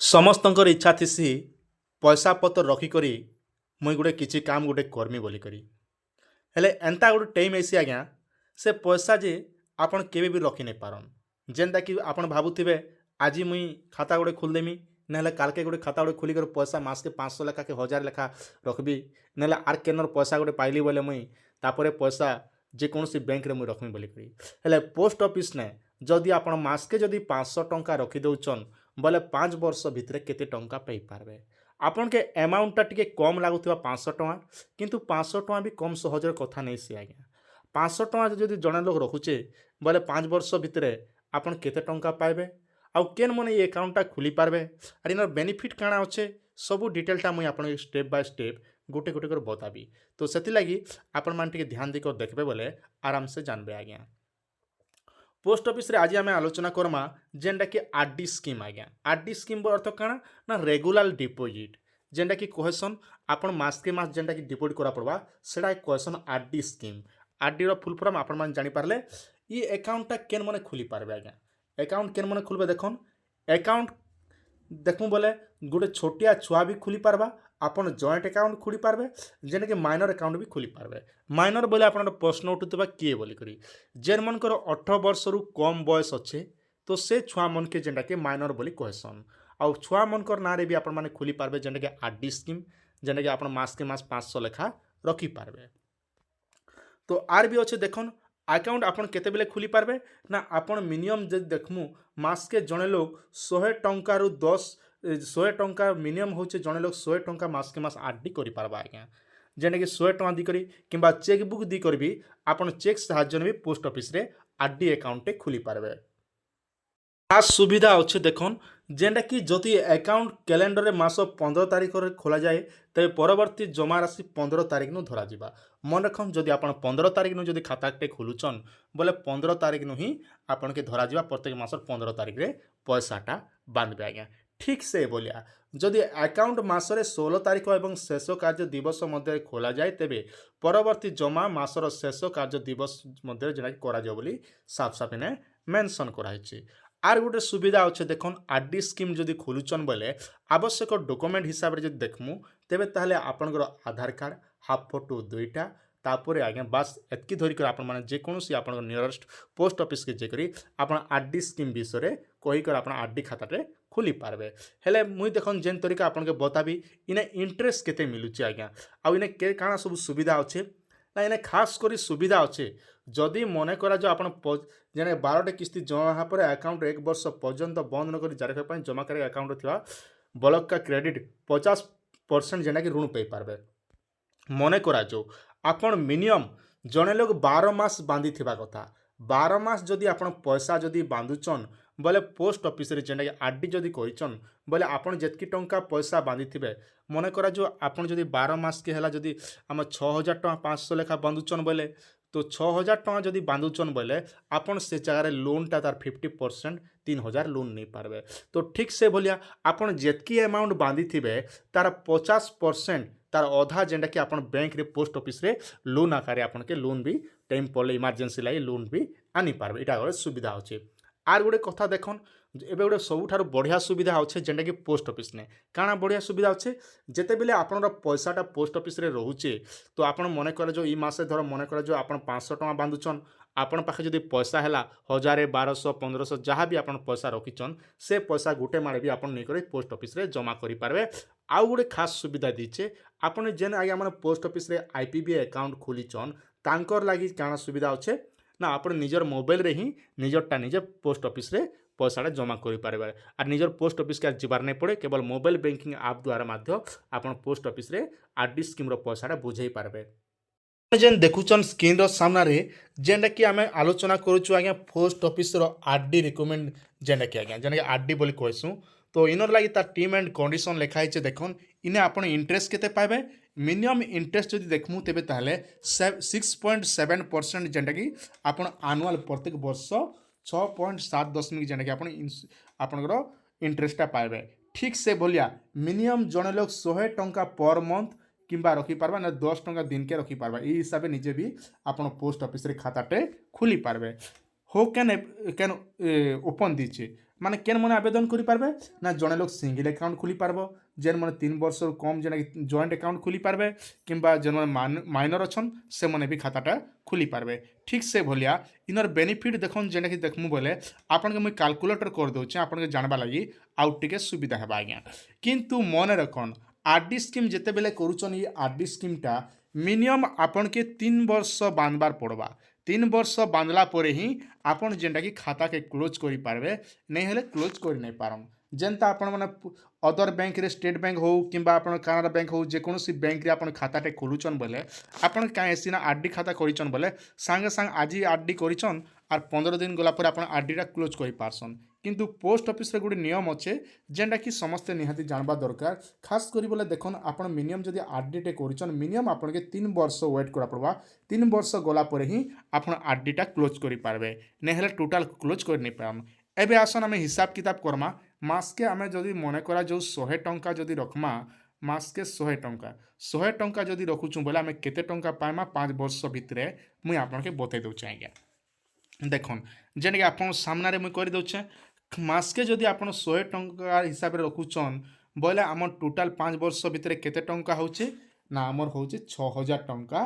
ସମସ୍ତଙ୍କର ଇଚ୍ଛା ଥିସି ପଇସା ପତ୍ର ରଖିକରି ମୁଇଁ ଗୋଟେ କିଛି କାମ ଗୋଟେ କର୍ମି ବୋଲିକରି। ହେଲେ ଏନ୍ତା ଗୋଟେ ଟାଇମ୍ ଆଇସି ଆଜ୍ଞା, ସେ ପଇସା ଯେ ଆପଣ କେବେ ବି ରଖି ନାଇଁ ପାରନ୍। ଯେନ୍ଟାକି ଆପଣ ଭାବୁଥିବେ ଆଜି ମୁଇଁ ଖାତା ଗୋଟେ ଖୋଲିଦେମି, ନହେଲେ କାଲ୍କେ ଗୋଟେ ଖାତା ଗୋଟେ ଖୋଲିକରି ପଇସା ମାସକେ 500 ଲେଖା କି 1000 ଲେଖା ରଖ୍ବି, ନହେଲେ ଆର୍ କେନର୍ ପଇସା ଗୋଟେ ପାଇଲି ବୋଲେ ମୁଇଁ ତାପରେ ପଇସା ଯେକୌଣସି ବ୍ୟାଙ୍କରେ ମୁଇଁ ରଖ୍ମି ବୋଲିକରି। ହେଲେ ପୋଷ୍ଟ ଅଫିସ୍ନେ ଯଦି ଆପଣ ମାସକେ ଯଦି 500 ଟଙ୍କା ରଖିଦଉଛନ୍ ବୋଲେ 5 ବର୍ଷ ଭିତରେ କେତେ ଟଙ୍କା ପାଇପାରବେ। ଆପଣକେ ଆମାଉଣ୍ଟଟା ଟିକେ କମ୍ ଲାଗୁଥିବା 500 ଟଙ୍କା, କିନ୍ତୁ 500 ଟଙ୍କା ବି କମ୍ ସହଜରେ କଥା ନେଇସି ଆଜ୍ଞା। 500 ଟଙ୍କା ଯଦି ଜଣେ ଲୋକ ରଖୁଛେ ବୋଲେ 5 ବର୍ଷ ଭିତରେ ଆପଣ କେତେ ଟଙ୍କା ପାଇବେ, ଆଉ କେନ୍ ମାନେ ଏ ଆକାଉଣ୍ଟଟା ଖୋଲି ପାରବେ, ଆର୍ ଇନର୍ ବେନିଫିଟ୍ କାଣା ଅଛେ, ସବୁ ଡିଟେଲଟା ମୁଇଁ ଆପଣଙ୍କୁ ଷ୍ଟେପ୍ ବାଇ ଷ୍ଟେପ୍ ଗୋଟେ ଗୋଟେ କରି ବତାବି। ତ ସେଥିଲାଗି ଆପଣମାନେ ଟିକେ ଧ୍ୟାନ ଦେଇକରି ଦେଖବେ ବୋଲେ ଆରାମସେ ଜାନବେ ଆଜ୍ଞା। পোস্ট অফিসে আজ আমি আলোচনা করমা যেটা কি আরডি স্কিম আজ্ঞা। আরডি স্কিম অর্থ কাଣା না রেগুলার ডিপোজিট, যেটা কি কহেসন আপন মাসকে মাস যেটা কি ডিপোজিট করা পড়বা সেটা কহেসন আরডি স্কিম। আরডির ফুল ফর্ম আপন মানে জানিপারলে ই একাউন্টটা কেন মানে খুলি পারবে আজ্ঞা। একাউন্ট কেন মানে খুলবে দেখুন, একাউন্ট দেখুন বলে গোটে ছোটিয়া ছুয়া বি খুলি পারবা, আপন জয়েন্ট একাউন্ট খুলি পারবে, যেটাকি মাইনর একাউন্ট বি খুলি পারবে। মাইনর বলে আপনার প্রশ্ন উঠুবা কিଏ বলিকরি, যেন মনকর 18 বর্ষরু কম বয়স অছে তো সে ছুয়া মনকে যেটাকে মাইনর বলি কহেসন। আউ ছুয়া মনকর নাঁরে বি আপন মানে খুলি পারবে যেটাকি আরডি স্কিম, যেটাকি আপন মাসকে মাস 500 লেখা রখি পারবে। তো আর বি অছে দেখুন আকাউন্ট আপন কেতেবেলে খুলি পারবে না আপন মিনিমম যদি দেখমু মাসকে জনে লোক 100 টঙ্কারু 100 টঙ্কা মিনিমম হচ্ছে জনে লোক 100 টঙ্কা মাসকে মাস আরডি করে পারবা আজ্ঞা। যেটাকি 100 টঙ্কা দিকরি কিংবা চেক বুক দিকরি বি আপন চেক সাহায্য বি পোস্ট অফিসে আরডি আকাউন্টে খুলি পারবে। খাস সুবিধা অছে দেখুন, যেটা কি যদি আকাউন্ট ক্যালেন্ডরে মাস 15 তারিখরে খোলা যায় তবে পরবর্তী জমা রাশি 15 তারিখ নু ধরা যা। মনে রাখুন যদি আপনার 15 তারিখ নু যদি খাতাটে খুলুছন বলে 15 তারিখ নু হি আপনাকে ধরা যা, প্রত্যেক মাসর 15 তারিখে পয়সাটা বাঁধবে আজ্ঞা। ঠিক সে বলিয়া যদি আকাউন্ট মাসরে 16 তারিখ এবং শেষ কার্য দিবস মধ্যে খোলা যায় তেবে পরবর্তী জমা মাসর শেষ কার্য দিবস মধ্যে যেটা করা যাব বলি সাফ সাফ এনে মেনশন করা হয়েছে। আর গোটে সুবিধা অছে দেখুন, আরডি স্কিম যদি খোলুছন বলে আবশ্যক ডকুমেন্ট হিসাবে যদি দেখমু তেবে তাহলে আপনার আধার কার্ড, হাফ ফটো 2টা, তারপরে আজ্ঞা বাস এতকি ধরিক আপনার মানে যেকୌଣସି আপনার নিয়রেস্ট পোস্ট অফিসকে যাই আপনার আরডি স্কিম বিষয়ে কহিকর আপনার আরডি খাতাটে খুলি পারবে। হেলে মুই দেখুন যেন তরিকা আপনাকে বতাবি ইনে ইন্টারেস্ট কেতে মিলুছে আজ্ঞা, আউ ইনে কে কাଣା সব সুবিধা অছে না ইনে খাস করে সুবিধা অছে যদি মনে করা যে আপনার যেন 12টা কিস্তি জমা হওয়া পরে আকাউন্ট 1 ବର୍ଷ পর্যন্ত বন্ধ নকরি জারি রাখা জমাকারী আকাউন্ট থিবা বলকা ক্রেডিট 50% যেটাকি ঋণ পাই পারবে। মনে করা যাও আপন মিনিমম জনে লোক 12 মাস বাঁধি থিবা কথা, 12 মাস যদি আপনার পয়সা যদি বাঁধুছন বলে পোস্ট অফিসে যেটাকি আরডি যদি করিছন বলে আপনার যেতকি টঙ্কা পয়সা বাঁধিথিবে মনে করা যাও আপনার যদি 12 মাস কে হেলা যদি আমার 6000 টাকা 500 লেখা বাঁধুছন বলে তো 6000 টাকা যদি বাঁধুছন বলে আপনার সে জায়গায় লোনটা তার 50% 3000 লোন নেই পারবে। তো ঠিক সে ভলিয়া আপনার যেতকি অ্যামাউন্ট বাঁধিথিবে তার 50% তার অধা যেটা কি আপনার ব্যাঙ্করে পোস্ট অফিসে লোন আকারে আপনাকে লোন বি টাইম পড়লে ইমার্জেন্সি লাগে লোন বি আনি পারবে, এটা গোটে সুবিধা অছে। আর গোটে কথা দেখুন এবে গোটে সবুঠার বঢ়িয়া সুবিধা অছে যেটা কি পোস্ট অফিস নে কাଣା বঢ়িয়া সুবিধা অছে যেতেবেলে আপনার পয়সাটা পোস্ট অফিসে রহুছে তো আপনার মনে করে যে এই মাসে ধর মনে করে যে আপনার 500 টাকা বাঁধুছন আপনার পাখে যদি পয়সা হেলা 1000 1200 1500 যাহা বি আপনার পয়সা রখিছন সে পয়সা গোটে মাড়ে বি আপনার নেই পোস্ট অফিসে জমা করে পারবে। আউ গোটে খাস সুবিধা দিচ্ছে আপনার যেন আগে আমার পোস্ট অফিসে আইপিবি আকাউন্ট খুলিছন তাঙ্কর লাগি কাଣା সুবিধা অছে না আপনার নিজের মোবাইলরে হি নিজরটা নিজে পোস্ট অফিসে পয়সাটা জমা করে পারবে। আর নিজের পোস্ট অফিসকে আর যাবার নাই পড়ে কেবল মোবাইল ব্যাঙ্কিং আপ দ্বারা মাধ্য আপনার পোস্ট অফিসে আরডি স্কিম্র পয়সাটা বুঝাই পারবে। যেন দেখুছন স্ক্রিনর সামনারে যেটা কি আমি আলোচনা করছু আজ্ঞা পোস্ট অফিসর আরডি রিকমেন্ড যেটা কি আজ্ঞা যেটা আরডি বলি কইসু। তো ইনর লাগি তার টিম এন্ড কন্ডিশন লেখা হয়েছে দেখুন ইনে আপনার ইন্টারেস্ট কেতে পাইবে মিনিমম ইন্টারেস্ট যদি দেখমু তেবে তাহলে 6.7% যেটা কি আপনার আনুয়াল প্রত্যেক বর্ষ 6.7 যেটা কি আপনার ইন্টারেস্টটা পাইবে। ঠিক সে ভলিয়া মিনিমম জনে লোক 100 টঙ্কা পর মন্থ কিংবা রখিপারবা না 10 টঙ্কা দিনকে রখিপারবা এই হিসাবে নিজে বি আপনার পোস্ট অফিসে খাতাটে খুলি পারবে। हो कैन ओपन दीचे माने केन मन आवेदन करि पारबे ना जड़े लोग सिंगल अकाउंट खोली पारबो जेन मन 3 वर्ष कम जेना जॉइंट अकाउंट खोली पारबे किंबा जेन मन माइनर अछन से मने भी खाताटा खोली पारबे ठीक से भलिया इनर बेनिफिट देखन जेना कि देखमु बोले आपन के मुई कैलकुलेटर कर दोचे आपन के जानबा लागि आउट टिके सुविधा हेबा आज्ञा किंतु मन रखन आरडी स्कीम जेते बेले करूचन ये आरडी स्कीमटा मिनिमम आपन के 3 वर्ष बांधबार पड़वा 3 वर्ष बांधला परे ही आपन जेनटा कि खाता के क्लोज करि पारबे नहीं हेले क्लोज करि नहीं पारम जेनता आपन माने अदर बैंक रे स्टेट बैंक हो किंबा आपन कनाडा बैंक हो जे कोनोसी बैंक रे आपन खाताटे खोलुचन बोले आपन काहे सिना आरडी खाता करिचन बोले संगे संग आज आरडी करिचन आर 15 दिन गला पर आपन आरडीटा क्लोज करि पारसन किंतु पोस्ट ऑफिस रे गुडी नियम अच्छे जेनटा कि समस्त निहाती जानबा दरकार खास करी बोले देखन आपन मिनिमम जदि आरडीटे करिचन मिनिमम आपन के 3 वर्ष वेट करा पड़वा 3 वर्ष गला पर ही आपन आरडीटा क्लोज करि पारबे ने हेले टोटल क्लोज कर नहीं पाम एबे आसन आमे हिसाब किताब करमा मासके आमे जदि मने करा जो 100 टंका जदि रखमा मासके 100 टंका जदि रखुछु बोले आमे केते टंका पाइमा 5 वर्ष भितरे मुई आपन के बते दउ चाहिए देखन जेने कि आपन सामना रे मुई कर दउछे मासके जदि आपन 100 टंका हिसाब रे रखुछन बोले आम टोटल 5 वर्ष भितरे केते टंका होचे ना आमर होचे 6000 टंका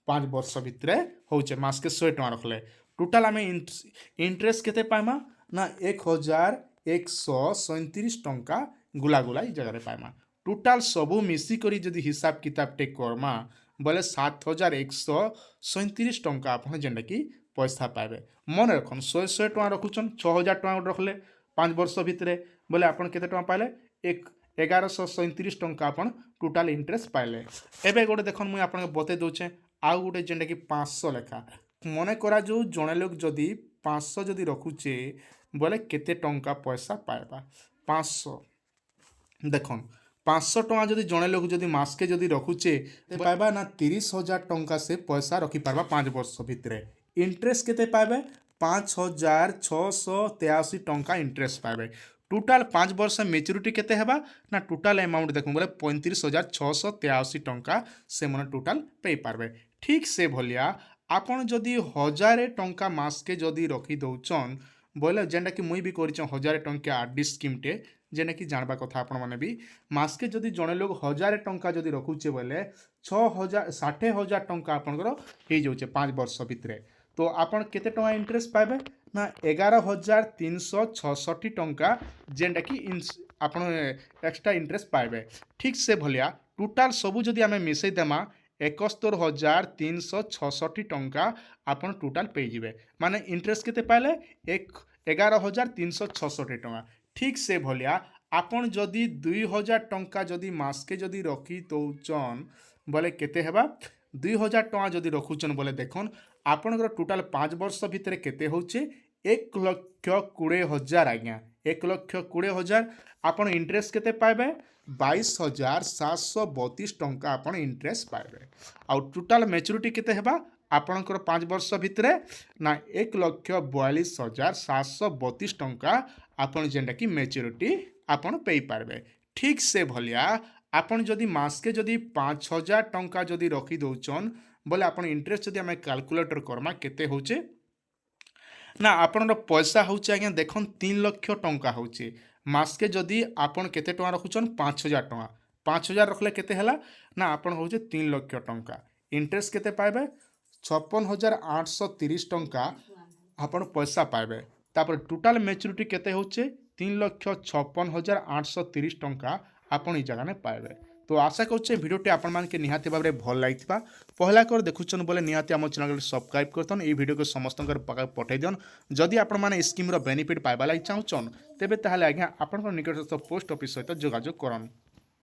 5 वर्ष भितरे होचे मासके 100 टंका रखले टोटल आमे इंटरेस्ट केते पाइमा ना 1137 टंका गुला गुला ई जगह पाइमा टोटल सबू मिसी करी जदि हिसाब किताब टे करमा बोले 7137 टंका आपन जेंडा कि पैसा पाइबे मन रखन 100 टंका रखुचन 6000 टंका रखले 5 वर्ष भितरे बोले आपन केते टंका पाइले 1137 टंका आपन टोटल इंटरेस्ट पाइले एबे गोटे देखन मुई आपन के बते दोचे आउ गोटे जेंडा कि 500 लेखा मने करा जो जणे लोग जदि 500 जदि रखुचे बोले केते टंका पैसा पाइबा 500 देखन 500 टंका जदि जणे लोग जदि मासके जदि रखुचे पाइबा ना 30,000 टंका से पैसा रखी पारबा 5 वर्ष भितरे इंटरेस्ट केते पाइबे 5683 टंका इंटरेस्ट पाइबे टोटल 5 वर्ष मेच्योरिटी केते हेबा ना टोटल अमाउंट देखो बोले 35,683 टंका से मन टोटल पे पारबे ठीक से भलिया आपन जदि 1000 टंका मासके जदि रखी दउचन बोले जेनटा कि मुई भी करिछ 1000 टंका आरडी स्कीम टे जेने कि जानबा कथा आपण माने भी मासके जदि जणे लोग 1000 टंका जदि रखुचे बोले 60,000 टंका आपनकर हे जाउचे 5 वर्ष भितरे तो आपन केते टंका इंटरेस्ट पाइबे ना 11,366 टंका जेनटा कि आपन एक्स्ट्रा इंटरेस्ट पाइबे ठीक से भलिया टोटल सबू जदि आमे मिसई देमा 71,366 टंका आपन टोटल पे जिवे माने इंटरेस्ट केते पाइले 11,366 टंका ठीक से भलिया आपन जदि 2,000 टंका जदि मासके जदि रखी दउचन बोले केते हेबा 2,000 टंका जदि रखुचन बोले देखन आपनकर टोटल 5 वर्ष भितरे केते होचे 1,20,000 आज्ञा 1,20,000 आपन इंटरेस्ट केते पाइबे 22,732 टंका आपन इंटरेस्ट पाइबे आउ टोटल मैच्योरिटी केते हेबा आपनकर 5 वर्ष भितरे ना 1,42,732 टंका आपन जेंडा कि मैच्योरिटी आपन पे पारबे ठीक से भलिया आपन जदि मासके जदि 5,000 टंका जदि रखी दउचन बोले आपन इंटरेस्ट जदि आमे कैलकुलेटर करमा केते होचे ना आपन पैसा होचे आज्ञा देखन 3 लाख टंका होचे मासके जदि आपन केते टंका रखुचन 5,000 टंका 5,000 रखले केते हला ना आपन होचे 3 लाख टंका इंटरेस्ट केते पाइबे 56,830 टंका आपन पैसा पाइबे तापर टोटल मैच्योरिटी केते होचे 3,56,830 टंका आपन ई जगह ने पाइबे तो आशा करछे वीडियोटी आपन मान के निहाती भाबरे भल लागितबा पहला कर देखुछन बोले निहाती हम चैनल को सब्सक्राइब करतन ई वीडियो को समस्तनकर पाखा पठै दियन जदि आपन माने स्कीम रो बेनिफिट पाइबा लागि चाहुचन तेबे ताहाले आज्ञा आपन निकटस्थ पोस्ट ऑफिस सहित जोगाजोग करन।